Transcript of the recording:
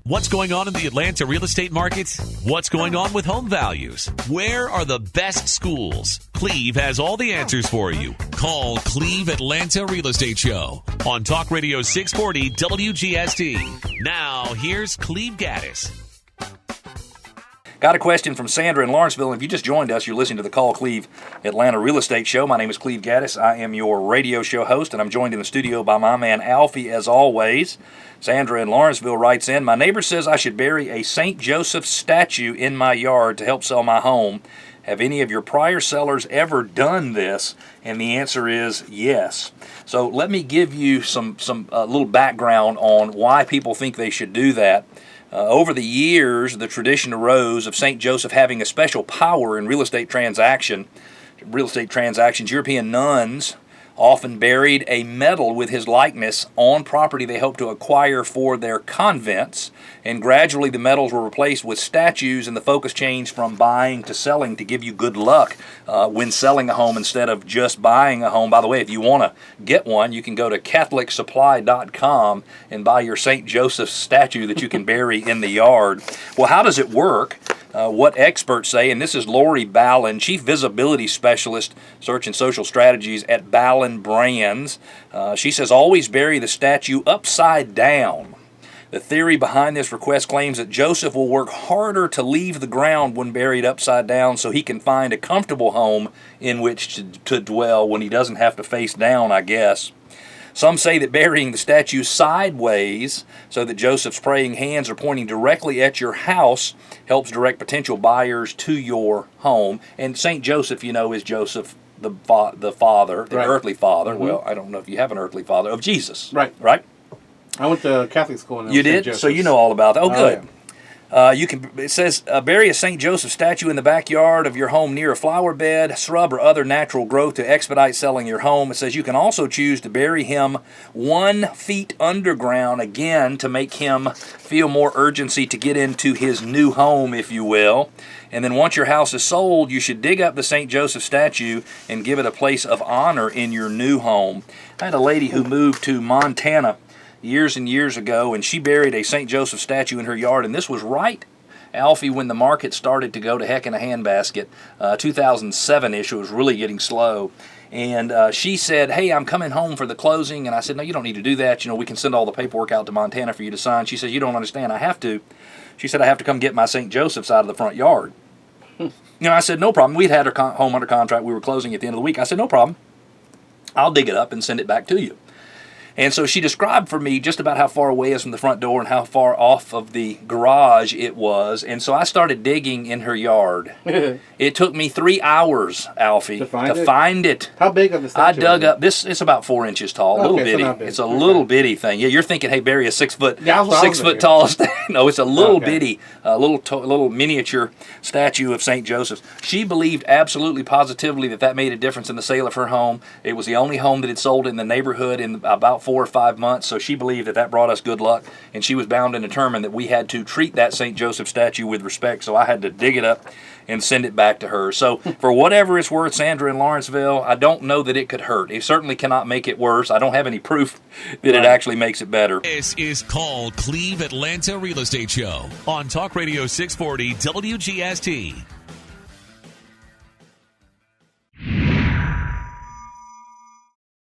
What's going on in the Atlanta real estate market? What's going on with home values? Where are the best schools? Cleve has all the answers for you. Call Cleve Atlanta Real Estate Show on Talk Radio 640 WGST. Now, here's Cleve Gaddis. Got a question from Sandra in Lawrenceville. If you just joined us, you're listening to the Call Cleve Atlanta Real Estate Show. My name is Cleve Gaddis. I am your radio show host, and I'm joined in the studio by my man Alfie, as always. Sandra in Lawrenceville writes in, my neighbor says I should bury a St. Joseph statue in my yard to help sell my home. Have any of your prior sellers ever done this? And the answer is yes. So let me give you some little background on why people think they should do that. Over the years, the tradition arose of St. Joseph having a special power in real estate transactions. European nuns often buried a medal with his likeness on property they hoped to acquire for their convents, and gradually the medals were replaced with statues, and the focus changed from buying to selling to give you good luck when selling a home instead of just buying a home. By the way, if you want to get one, you can go to CatholicSupply.com and buy your St. Joseph statue that you can bury in the yard. Well, how does it work? What experts say, and this is Lori Ballin, Chief Visibility Specialist, Search and Social Strategies at Ballin Brands. She says always bury the statue upside down. The theory behind this request claims that Joseph will work harder to leave the ground when buried upside down so he can find a comfortable home in which to dwell when he doesn't have to face down, I guess. Some say that burying the statue sideways so that Joseph's praying hands are pointing directly at your house helps direct potential buyers to your home. And St. Joseph, you know, is Joseph, the father, the earthly father. Mm-hmm. Well, I don't know if you have an earthly father, of Jesus. Right. I went to Catholic school. You did? So you know all about that. Oh, good. Yeah. It says, bury a St. Joseph statue in the backyard of your home near a flower bed, shrub, or other natural growth to expedite selling your home. It says you can also choose to bury him 1 feet underground, again, to make him feel more urgency to get into his new home, if you will. And then once your house is sold, you should dig up the St. Joseph statue and give it a place of honor in your new home. I had a lady who moved to Montana years and years ago, and she buried a St. Joseph statue in her yard, and this was right, Alfie, when the market started to go to heck in a handbasket, 2007-ish. It was really getting slow, and she said, hey, I'm coming home for the closing, and I said, no, you don't need to do that. You know, we can send all the paperwork out to Montana for you to sign. She says, you don't understand, I have to. She said, I have to come get my St. Joseph's out of the front yard. You know, I said, no problem. We'd had her home under contract. We were closing at the end of the week. I said, no problem. I'll dig it up and send it back to you. And so she described for me just about how far away it is from the front door and how far off of the garage it was. And so I started digging in her yard. It took me 3 hours, Alfie, to find it. How big of the statue? I dug up this. It's about 4 inches tall. Little bitty. It's a little bitty thing. Yeah, you're thinking, hey, bury a 6 foot tall statue. No, it's a little bitty, little miniature statue of St. Joseph. She believed absolutely positively that made a difference in the sale of her home. It was the only home that had sold in the neighborhood in about 4 or 5 months, so she believed that brought us good luck, and she was bound and determined that we had to treat that St. Joseph statue with respect, so I had to dig it up and send it back to her. So for whatever it's worth, Sandra in Lawrenceville, I don't know that it could hurt. It certainly cannot make it worse. I don't have any proof that it actually makes it better. This is called Cleve Atlanta Real Estate Show on Talk Radio 640 WGST.